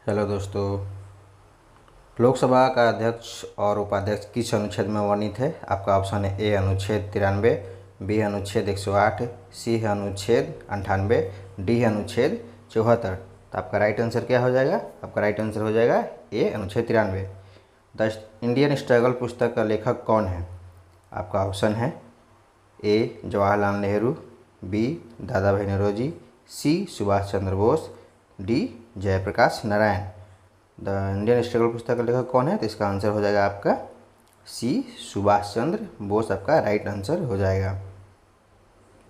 Hello दोस्तों। लोकसभा का अध्यक्ष और उपाध्यक्ष किस अनुच्छेद में वर्णित है? आपका ऑप्शन है ए अनुच्छेद 93, बी अनुच्छेद 108, सी है अनुच्छेद 98, डी है अनुच्छेद 74। तो आपका राइट आंसर क्या हो जाएगा? आपका राइट आंसर हो जाएगा ए अनुच्छेद 93। द इंडियन स्ट्रगल पुस्तक का लेखक कौन है? आपका ऑप्शन है ए Jawaharlal Nehru, B Dadabhai Naoroji, C Subhash Chandra Bose, D Jayaprakash Narayan. The Indian struggle पुस्तक का लेखक कौन है? तो इसका आंसर हो जाएगा आपका सी सुभाष चंद्र बोस। आपका राइट आंसर हो जाएगा।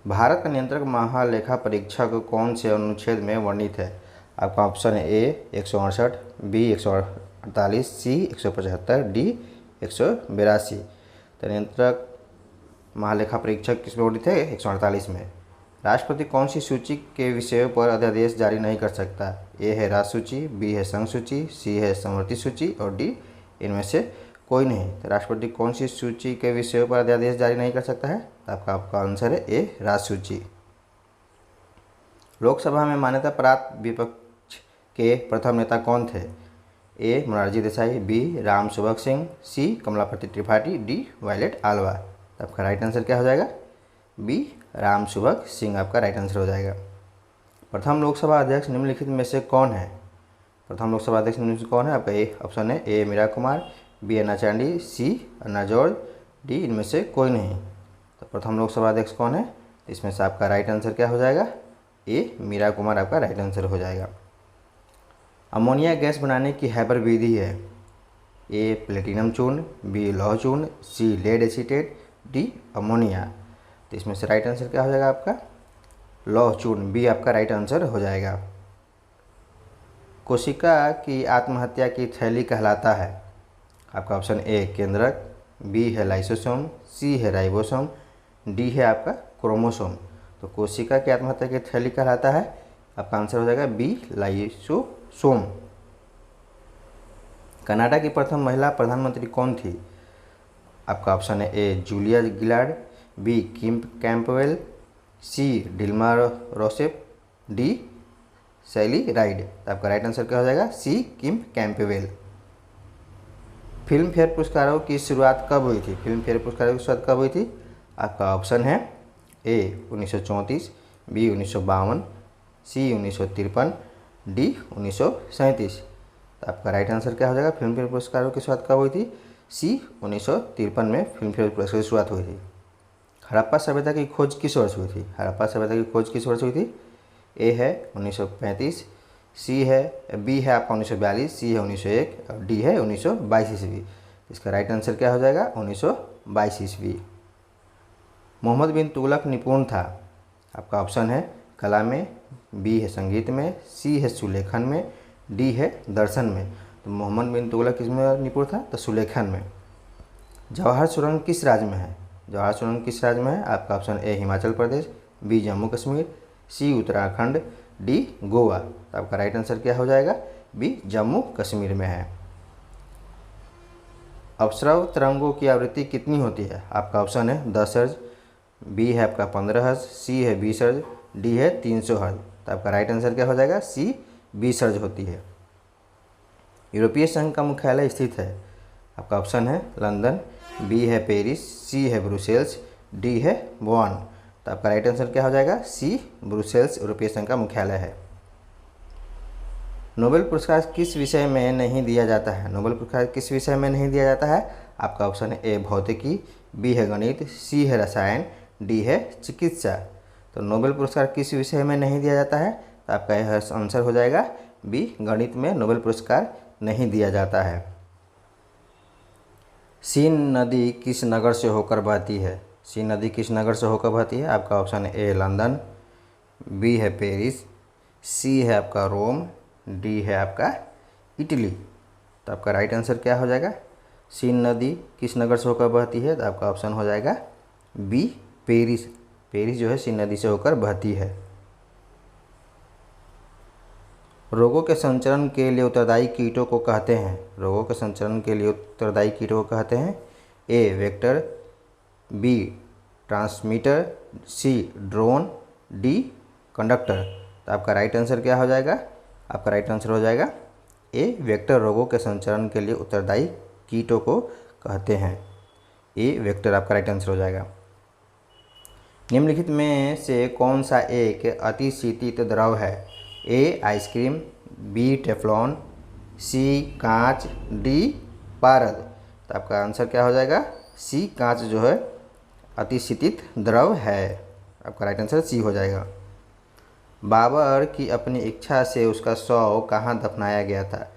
भारत का नियंत्रक महालेखा परीक्षक कौन से अनुच्छेद में वर्णित है? आपका ऑप्शन है ए 168, बी 148, सी 175, डी 182। तो नियंत्रक महालेखा परीक्षक किस में वर्णित है? 148 में। राष्ट्रपति कौन सी सूची के विषयों पर अध्यादेश जारी नहीं कर सकता? ए है राज्य सूची, बी है संघ सूची, सी है समवर्ती सूची और डी इनमें से कोई नहीं। तो राष्ट्रपति कौन सी सूची के विषयों पर अध्यादेश जारी नहीं कर सकता है? तो आपका आंसर है ए राज्य सूची। लोकसभा में मान्यता प्राप्त विपक्ष के प्रथम नेता कौन थे? ए मोरारजी देसाई, बी राम सुभग सिंह, सी कमलापति त्रिपाठी, डी वायलेट आलवा। तो आपका राइट आंसर क्या हो जाएगा? बी राम सुभग सिंह आपका राइट आंसर हो जाएगा। प्रथम लोकसभा अध्यक्ष निम्नलिखित में से कौन है? प्रथम लोकसभा अध्यक्ष निम्नलिखित कौन है? आपका ए ऑप्शन है ए मीरा कुमार, बी अन्ना चांडी, सी अन्ना जॉर्ज, डी इनमें से कोई नहीं। तो प्रथम लोकसभा अध्यक्ष कौन है? इसमें से आपका राइट आंसर क्या हो जाएगा? ए मीरा कुमार आपका राइट आंसर हो जाएगा। अमोनिया गैस बनाने की हैबर विधि है? ए प्लेटिनम चूर्ण, बी लौह चूर्ण, सी लेड एसीटेट, डी अमोनिया। तो इसमें से राइट आंसर क्या हो जाएगा आपका? लौह चूर्ण, बी आपका राइट आंसर हो जाएगा। कोशिका की आत्महत्या की थैली कहलाता है? आपका ऑप्शन ए केंद्रक, बी है लाइसोसोम, सी है राइबोसोम, डी है आपका क्रोमोसोम। तो कोशिका की आत्महत्या की थैली कहलाता है, आपका आंसर हो जाएगा बी लाइसोसोम। कनाडा की प्रथम महिला प्रधानमंत्री कौन थी? आपका ऑप्शन है ए जूलिया गिलार्ड, बी किम कैंपवेल, सी डिल्मा रोसेफ, डी सैली राइड। तो आपका राइट आंसर क्या हो जाएगा? सी किम कैंपवेल। फिल्म फेयर पुरस्कारों की शुरुआत कब हुई थी? फिल्म फेयर पुरस्कारों की शुरुआत कब हुई थी? आपका ऑप्शन है ए 1934, बी 1952, सी 1953, डी 1937। तो आपका राइट आंसर क्या हो जाएगा? फिल्म फेयर पुरस्कारों की शुरुआत कब हुई थी? सी 1953 में फिल्म फेयर पुरस्कार की शुरुआत हुई थी। हड़प्पा सभ्यता की खोज किस वर्ष हुई थी? हड़प्पा सभ्यता की खोज किस वर्ष हुई थी? ए है 1935, सी है बी है आपका 1942, सी है 1901 और डी है 1922 ईस्वी। इसका राइट आंसर क्या हो जाएगा? 1922 ईस्वी। मोहम्मद बिन तुगलक निपुण था? आपका ऑप्शन है कला में, बी है संगीत में, सी है सुलेखन में, डी है दर्शन में। तो मोहम्मद बिन तुगलक किस में निपुण था? तो सुलेखन में। जवाहर सुरंग किस राज्य में है? जवाहर सुरंग किस राज्य में है? आपका option A Himachal Pradesh, B Jammu Kashmir, C Uttarakhand, D Goa. तो आपका राइट आंसर क्या हो जाएगा? बी जम्मू कश्मीर में है। अपस्रव तरंगों की आवृत्ति कितनी होती है? आपका ऑप्शन है 10 हर्ज, बी है आपका 15 हर्ज, सी है 20 हर्ज, डी है 300 हर्ज। तो आपका राइट आंसर क्या हो जाएगा? सी 20 हर्ज होती है। यूरोपीय संघ का मुख्यालय स्थित है? आपका ऑप्शन है लंदन, बी है पेरिस, सी है ब्रुसेल्स, डी है बोन। तो आपका राइट आंसर क्या हो जाएगा? सी ब्रुसेल्स यूरोपीय संघ का मुख्यालय है। नोबेल पुरस्कार किस विषय में नहीं दिया जाता है? नोबेल पुरस्कार किस विषय में नहीं दिया जाता है? आपका ऑप्शन है ए भौतिकी, बी है गणित, सी है रसायन, डी है चिकित्सा। तो नोबेल पुरस्कार किस विषय में नहीं दिया जाता है? तो आपका यह आंसर हो जाएगा बी गणित में नोबेल पुरस्कार नहीं दिया जाता है। सीन नदी किस नगर से होकर बहती है? सीन नदी किस नगर से होकर बहती है? आपका ऑप्शन है ए लंदन, बी है पेरिस, सी है आपका रोम, डी है आपका इटली। तो आपका राइट आंसर क्या हो जाएगा? सीन नदी किस नगर से होकर बहती है? तो आपका ऑप्शन हो जाएगा बी पेरिस। पेरिस जो है सीन नदी से होकर बहती है। रोगों के संचरण के लिए उत्तरदायी कीटों को कहते हैं? रोगों के संचरण के लिए उत्तरदायी कीटों को कहते हैं ए वेक्टर, बी ट्रांसमीटर, सी ड्रोन, डी कंडक्टर। तो आपका राइट आंसर क्या हो जाएगा? आपका राइट आंसर हो जाएगा ए वेक्टर रोगों के संचरण के लिए उत्तरदायी कीटों को कहते हैं। ए वेक्टर आपका राइट आंसर हो जाएगा। निम्नलिखित में से कौन सा एक अतिशीतित द्रव है? ए आइसक्रीम, बी टेफ्लॉन, सी कांच, डी पारद। तो आपका आंसर क्या हो जाएगा? सी कांच जो है अतिशीतित द्रव है। आपका राइट आंसर सी हो जाएगा। बाबर की अपनी इच्छा से उसका शव कहाँ दफनाया गया था?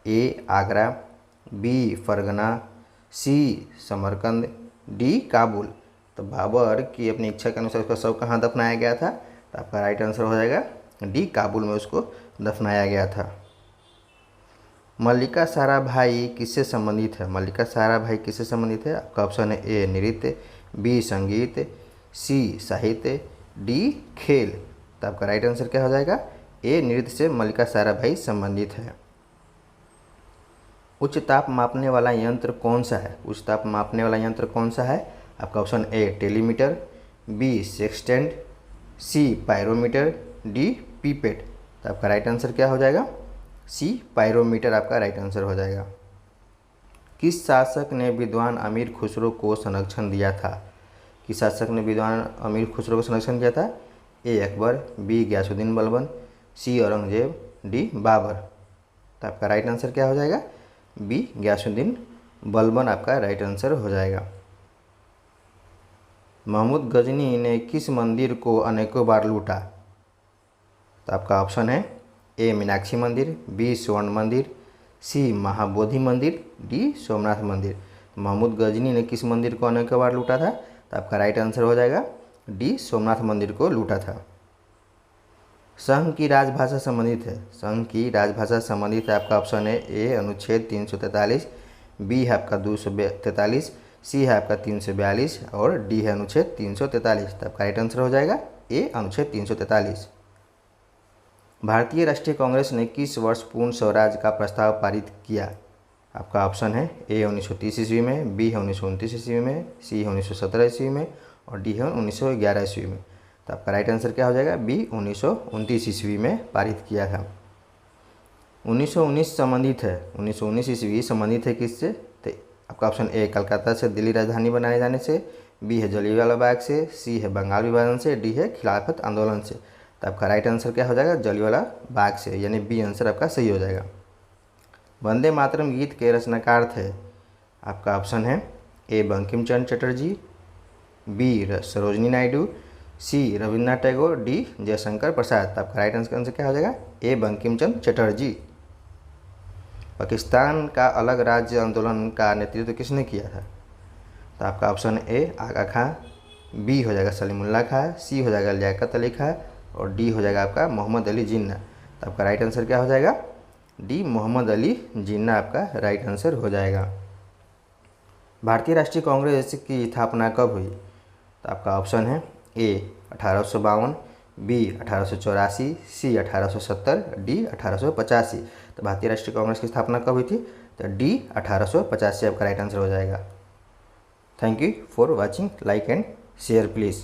ए आगरा, बी फरगना, सी समरकंद, डी काबुल। तो बाबर की अपनी इच्छा के अनुसार उसका शव कहाँ दफनाया गया था? तो आपका राइट आंसर हो जाएगा डी काबुल में उसको दफनाया गया था। मल्लिका साराभाई किससे संबंधित है? मल्लिका साराभाई किससे संबंधित है? आपका ऑप्शन है ए नृत्य, बी संगीत, सी साहित्य, डी खेल। तो आपका राइट आंसर क्या हो जाएगा? ए नृत्य से मल्लिका साराभाई संबंधित है। उच्च ताप मापने वाला यंत्र कौन सा है? उच्च ताप मापने वाला यंत्र कौन सा है? आपका option A telemeter, B sextant, C pyrometer, D pipette. तो आपका राइट आंसर क्या हो जाएगा? सी पायरोमीटर आपका राइट आंसर हो जाएगा। किस शासक ने विद्वान अमीर खुसरो को संरक्षण दिया था? किस शासक ने विद्वान अमीर खुसरो को संरक्षण दिया था? ए अकबर, बी गयासुद्दीन बलबन, सी औरंगजेब, डी बाबर। तो आपका राइट आंसर क्या हो जाएगा? बी गयासुद्दीन बलबन आपका राइट आंसर हो जाएगा। महमूद गजनी ने किस मंदिर को अनेकों बार लूटा? तो आपका ऑप्शन है ए मीनाक्षी मंदिर, बी स्वर्ण मंदिर, सी महाबोधि मंदिर, डी सोमनाथ मंदिर। महमूद गजनी ने किस मंदिर को अनेकों बार लूटा था? तो आपका राइट आंसर हो जाएगा डी सोमनाथ मंदिर को लूटा था। संघ की राजभाषा संबंधित है। संघ की राजभाषा संबंधित है। आपका ऑप्शन है ए अनुच्छेद 343, बी है आपका 243, सी है आपका 342 और डी है अनुच्छेद 343। तो आपका राइट आंसर हो जाएगा ए अनुच्छेद 343। भारतीय राष्ट्रीय कांग्रेस ने किस वर्ष पूर्ण स्वराज का प्रस्ताव पारित किया? आपका ऑप्शन है ए 1930 ईस्वी में, बी है 1929 ईस्वी में, सी है 1917 ईस्वी में और डी है 1911 ईस्वी में। तो आपका राइट आंसर क्या हो जाएगा? बी 1929 ईस्वी में पारित किया था। 1919 संबंधित है। 1919 ईस्वी संबंधित है किससे? तो आपका ऑप्शन ए कलकत्ता से दिल्ली राजधानी बनाए जाने से, बी है जलियांवाला बाग से, सी है बंगाल विभाजन से, डी है खिलाफत आंदोलन से। तो आपका राइट आंसर क्या हो जाएगा? जलियांवाला बाग से, यानी बी आंसर आपका सही हो जाएगा। वंदे मातरम गीत के रचनाकार थे। आपका ऑप्शन है ए बंकिम चंद्र चटर्जी, बी सरोजनी नायडू, सी रविन्द्रनाथ टैगोर, डी जयशंकर प्रसाद। तो आपका राइट आंसर क्या हो जाएगा? ए बंकिम चंद्र चटर्जी। पाकिस्तान का अलग राज्य आंदोलन का नेतृत्व किसने किया था? तो आपका ऑप्शन ए आगा खां, बी हो जाएगा सलीमुल्लाह खां, सी हो जाएगा लियाकत अली खां और डी हो जाएगा आपका मोहम्मद अली जिन्ना। तो आपका राइट आंसर क्या हो जाएगा? डी मोहम्मद अली जिन्ना आपका राइट आंसर हो जाएगा। भारतीय राष्ट्रीय कांग्रेस की स्थापना कब हुई? तो आपका ऑप्शन है ए 1852, बी 1884, सी 1870, डी 1885। तो भारतीय राष्ट्रीय कांग्रेस की स्थापना कब हुई थी? तो डी 1885 आपका राइट आंसर हो जाएगा। Thank you for watching. Like and share please.